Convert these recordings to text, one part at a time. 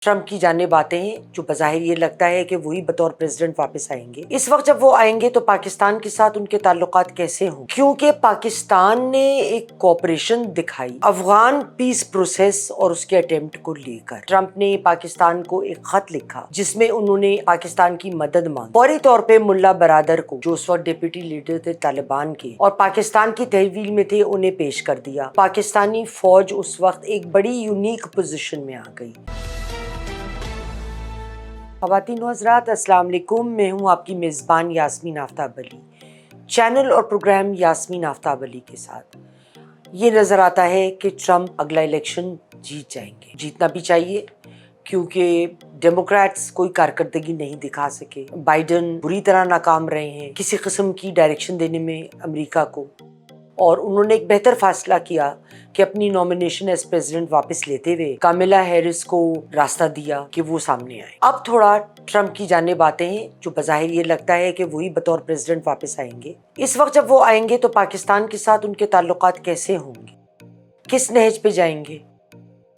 Trump की जानिब आते हैं जो बज़ाहिर ये लगता है कि वही बतौर प्रेसिडेंट वापस आएंगे। इस वक्त जब वो आएंगे तो पाकिस्तान के साथ उनके ताल्लुकात कैसे हों, क्योंकि पाकिस्तान ने एक कोऑपरेशन दिखाई अफगान पीस प्रोसेस और उसके अटेम्प्ट को लेकर। ट्रम्प ने पाकिस्तान को एक खत लिखा जिसमें उन्होंने पाकिस्तान की मदद मांगी। फौरी तौर पे मुल्ला बरादर को, जो उस वक्त डिप्टी लीडर थे तालिबान के और पाकिस्तान की तहवील में थे, उन्हें पेश कर दिया। पाकिस्तानी फौज उस वक्त एक बड़ी यूनिक पोजीशन में आ गई। ख़वातीन व हज़रात, अस्सलाम वालेकुम। मैं हूँ आपकी मेज़बान यास्मीन आफ्ताब अली, चैनल और प्रोग्राम यास्मीन आफ्ताब अली के साथ। ये नज़र आता है कि ट्रम्प अगला इलेक्शन जीत जाएंगे। जीतना भी चाहिए क्योंकि डेमोक्रेट्स कोई कारकर्दगी नहीं दिखा सके। बाइडन बुरी तरह नाकाम रहे हैं किसी किस्म की डायरेक्शन देने में अमेरिका को, और उन्होंने एक बेहतर फासला किया कि अपनी नॉमिनेशन एज प्रेसिडेंट वापस लेते हुए कामिला हैरिस को रास्ता दिया कि वो सामने आए। अब थोड़ा ट्रम्प की जानिब आते हैं जो बज़ाहिर ये लगता है कि वही बतौर प्रेसिडेंट वापस आएंगे। इस वक्त जब वो आएंगे तो पाकिस्तान के साथ उनके ताल्लुकात कैसे होंगे, किस नहज पे जाएंगे।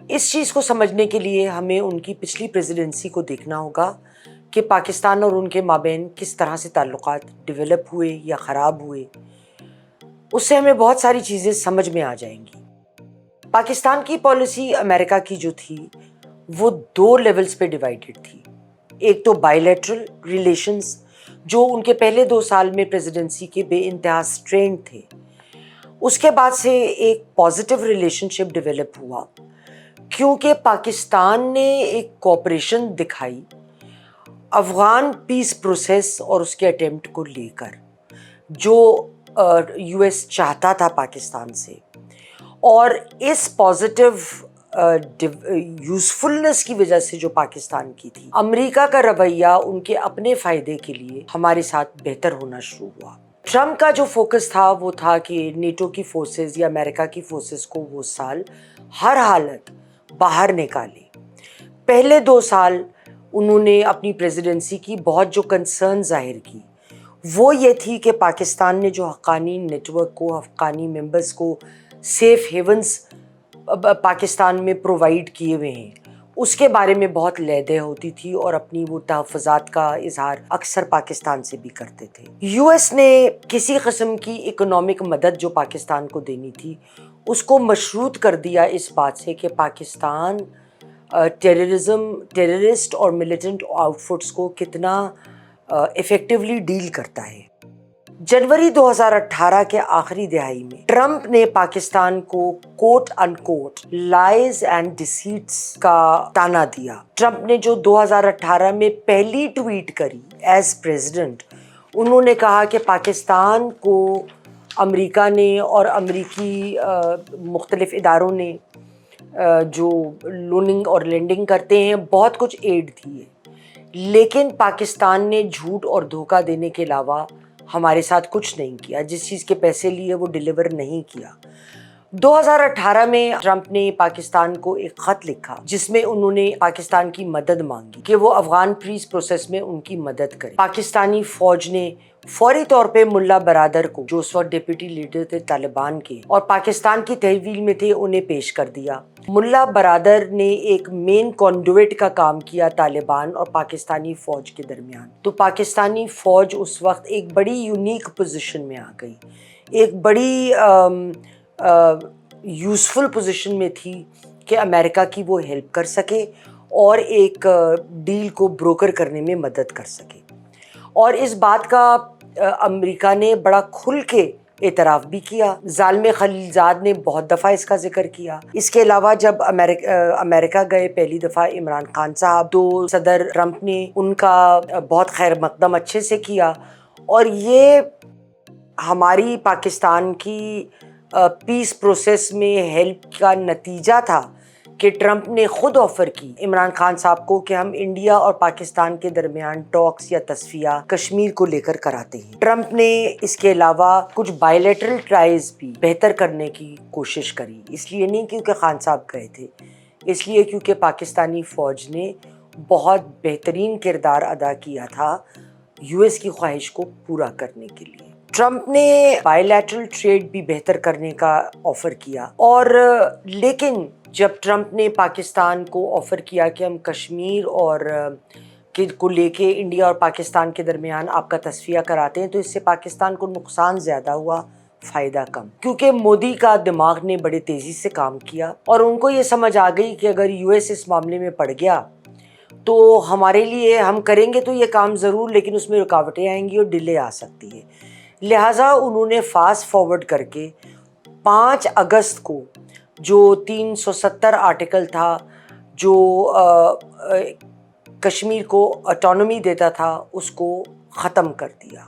इस चीज़ को समझने के लिए हमें उनकी पिछली प्रेसिडेंसी को देखना होगा कि पाकिस्तान और उनके माबैन किस तरह से ताल्लुकात डेवलप हुए या ख़राब हुए। उससे हमें बहुत सारी चीज़ें समझ में आ जाएंगी। पाकिस्तान की पॉलिसी अमेरिका की जो थी वो दो लेवल्स पे डिवाइडेड थी। एक तो बायलैटरल रिलेशंस, जो उनके पहले 2 साल में प्रेसिडेंसी के बेइंतहा स्ट्रेंड थे। उसके बाद से एक पॉजिटिव रिलेशनशिप डेवलप हुआ क्योंकि पाकिस्तान ने एक कोऑपरेशन दिखाई अफगान पीस प्रोसेस और उसके अटेम्प्ट को लेकर, जो यूएस चाहता था पाकिस्तान से। और इस पॉजिटिव यूज़फुलनेस की वजह से जो पाकिस्तान की थी, अमेरिका का रवैया उनके अपने फ़ायदे के लिए हमारे साथ बेहतर होना शुरू हुआ। ट्रम्प का जो फोकस था वो था कि नेटो की फोर्सेस या अमेरिका की फोर्सेस को वो साल हर हालत बाहर निकाले। पहले 2 साल उन्होंने अपनी प्रेसिडेंसी की बहुत जो कंसर्न जाहिर की वो ये थी कि पाकिस्तान ने जो हक्कानी नेटवर्क को, हक्कानी मेंबर्स को सेफ हेवन्स पाकिस्तान में प्रोवाइड किए हुए हैं, उसके बारे में बहुत लहदे होती थी और अपनी वो तहफ़्फ़ुज़ात का इजहार अक्सर पाकिस्तान से भी करते थे। यूएस ने किसी किस्म की इकोनॉमिक मदद जो पाकिस्तान को देनी थी उसको मशरूत कर दिया इस बात से कि पाकिस्तान टेररिस्ट और मिलिटेंट आउटफिट्स को कितना इफ़ेक्टिवली डील करता है। जनवरी 2018 के आखिरी दिहाई में ट्रम्प ने पाकिस्तान को कोट अनकोट लाइज एंड डिसीट्स का ताना दिया। ट्रम्प ने जो 2018 में पहली ट्वीट करी एज प्रेसिडेंट, उन्होंने कहा कि पाकिस्तान को अमेरिका ने और अमेरिकी मुख्तलिफ इदारों ने जो लोनिंग और लेंडिंग करते हैं बहुत कुछ एड दी है, लेकिन पाकिस्तान ने झूठ और धोखा देने के अलावा हमारे साथ कुछ नहीं किया। जिस चीज़ के पैसे लिए वो डिलीवर नहीं किया। 2018 में ट्रम्प ने पाकिस्तान को एक ख़त लिखा जिसमें उन्होंने पाकिस्तान की मदद मांगी कि वो अफगान पीस प्रोसेस में उनकी मदद करे। पाकिस्तानी फ़ौज ने फौरी तौर पे मुल्ला बरादर को, जो उस वक्त डिप्टी लीडर थे तालिबान के और पाकिस्तान की तहवील में थे, उन्हें पेश कर दिया। मुल्ला बरादर ने एक मेन कॉन्डुइट का काम किया तालिबान और पाकिस्तानी फ़ौज के दरमियान। तो पाकिस्तानी फ़ौज उस वक्त एक बड़ी यूनिक पोजीशन में आ गई, एक बड़ी यूज़फुल पोजीशन में थी कि अमेरिका की वो हेल्प कर सके और एक डील को ब्रोकर करने में मदद कर सके। और इस बात का अमेरिका ने बड़ा खुल के एतराफ़ भी किया। ज़ालिम खलीलज़ाद ने बहुत दफ़ा इसका जिक्र किया। इसके अलावा जब अमेरिका गए पहली दफ़ा इमरान खान साहब, तो सदर ट्रम्प ने उनका बहुत खैर मकदम अच्छे से किया। और ये हमारी पाकिस्तान की पीस प्रोसेस में हेल्प का नतीजा था कि ट्रम्प ने ख़ुद ऑफ़र की इमरान खान साहब को कि हम इंडिया और पाकिस्तान के दरमियान टॉक्स या तस्फिया कश्मीर को लेकर कराते हैं। ट्रम्प ने इसके अलावा कुछ बायलैटरल ट्राइज भी बेहतर करने की कोशिश करी, इसलिए नहीं क्योंकि खान साहब गए थे, इसलिए क्योंकि पाकिस्तानी फ़ौज ने बहुत बेहतरीन किरदार अदा किया था यूएस की ख्वाहिश को पूरा करने के लिए। ट्रम्प ने बायलैटरल ट्रेड भी बेहतर करने का ऑफ़र किया, और लेकिन جب ٹرمپ نے پاکستان کو آفر کیا کہ ہم کشمیر اور کو لے کے انڈیا اور پاکستان کے درمیان آپ کا تصفیہ کراتے ہیں، تو اس سے پاکستان کو نقصان زیادہ ہوا، فائدہ کم، کیونکہ مودی کا دماغ نے بڑے تیزی سے کام کیا اور ان کو یہ سمجھ آ گئی کہ اگر یو ایس اس معاملے میں پڑ گیا تو ہمارے لیے، ہم کریں گے تو یہ کام ضرور، لیکن اس میں رکاوٹیں آئیں گی اور ڈیلے آ سکتی ہے۔ لہٰذا انہوں نے فاسٹ فارورڈ کر کے 5 اگست کو جو 370 آرٹیکل تھا جو کشمیر کو آٹونومی دیتا تھا، اس کو ختم کر دیا۔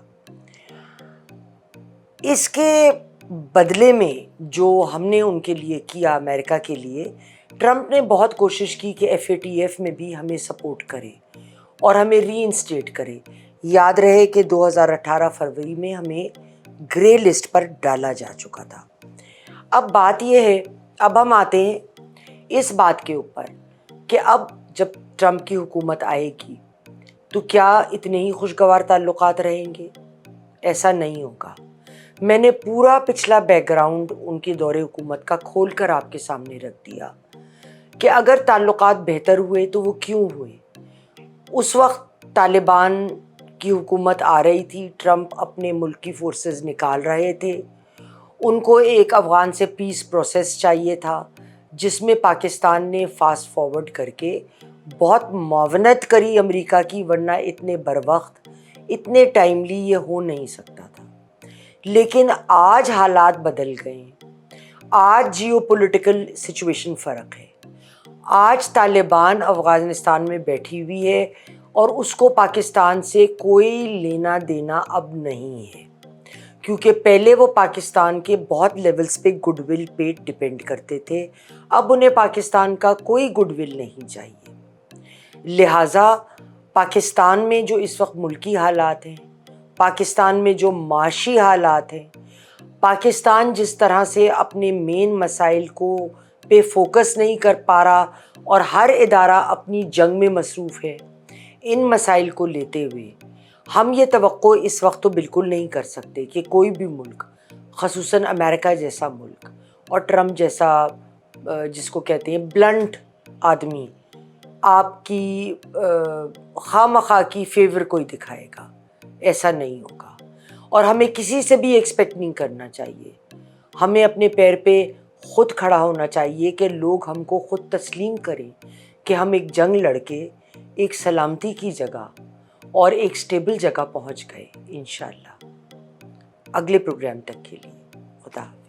اس کے بدلے میں جو ہم نے ان کے لیے کیا، امریکہ کے لیے، ٹرمپ نے بہت کوشش کی کہ FATF میں بھی ہمیں سپورٹ کرے اور ہمیں ری انسٹیٹ کرے۔ یاد رہے کہ 2018 فروری میں ہمیں گرے لسٹ پر ڈالا جا چکا تھا۔ اب بات یہ ہے، اب ہم آتے ہیں اس بات کے اوپر کہ اب جب ٹرمپ کی حکومت آئے گی تو کیا اتنے ہی خوشگوار تعلقات رہیں گے؟ ایسا نہیں ہوگا۔ میں نے پورا پچھلا بیک گراؤنڈ ان کے دور حکومت کا کھول کر آپ کے سامنے رکھ دیا کہ اگر تعلقات بہتر ہوئے تو وہ کیوں ہوئے۔ اس وقت طالبان کی حکومت آ رہی تھی، ٹرمپ اپنے ملک کی فورسز نکال رہے تھے، ان کو ایک افغان سے پیس پروسیس چاہیے تھا جس میں پاکستان نے فاسٹ فارورڈ کر کے بہت معاونت کری امریکہ کی، ورنہ اتنے بروقت، اتنے ٹائملی یہ ہو نہیں سکتا تھا۔ لیکن آج حالات بدل گئے ہیں، آج جیو پولیٹیکل سچویشن فرق ہے، آج طالبان افغانستان میں بیٹھی ہوئی ہے اور اس کو پاکستان سے کوئی لینا دینا اب نہیں ہے، کیونکہ پہلے وہ پاکستان کے بہت لیولز پہ گڈ ول پہ ڈپینڈ کرتے تھے، اب انہیں پاکستان کا کوئی گڈ ول نہیں چاہیے۔ لہٰذا پاکستان میں جو اس وقت ملکی حالات ہیں، پاکستان میں جو معاشی حالات ہیں، پاکستان جس طرح سے اپنے مین مسائل کو پہ فوکس نہیں کر پا رہا اور ہر ادارہ اپنی جنگ میں مصروف ہے، ان مسائل کو لیتے ہوئے ہم یہ توقع اس وقت تو بالکل نہیں کر سکتے کہ کوئی بھی ملک، خصوصاً امریکہ جیسا ملک اور ٹرمپ جیسا جس کو کہتے ہیں بلنٹ آدمی، آپ کی خواہ مخواہ کی فیور کوئی دکھائے گا۔ ایسا نہیں ہوگا اور ہمیں کسی سے بھی ایکسپیکٹ نہیں کرنا چاہیے۔ ہمیں اپنے پیر پہ خود کھڑا ہونا چاہیے کہ لوگ ہم کو خود تسلیم کریں کہ ہم ایک جنگ لڑ کے ایک سلامتی کی جگہ اور ایک سٹیبل جگہ پہنچ گئے۔ انشاءاللہ اگلے پروگرام تک کے لیے خدا حافظ۔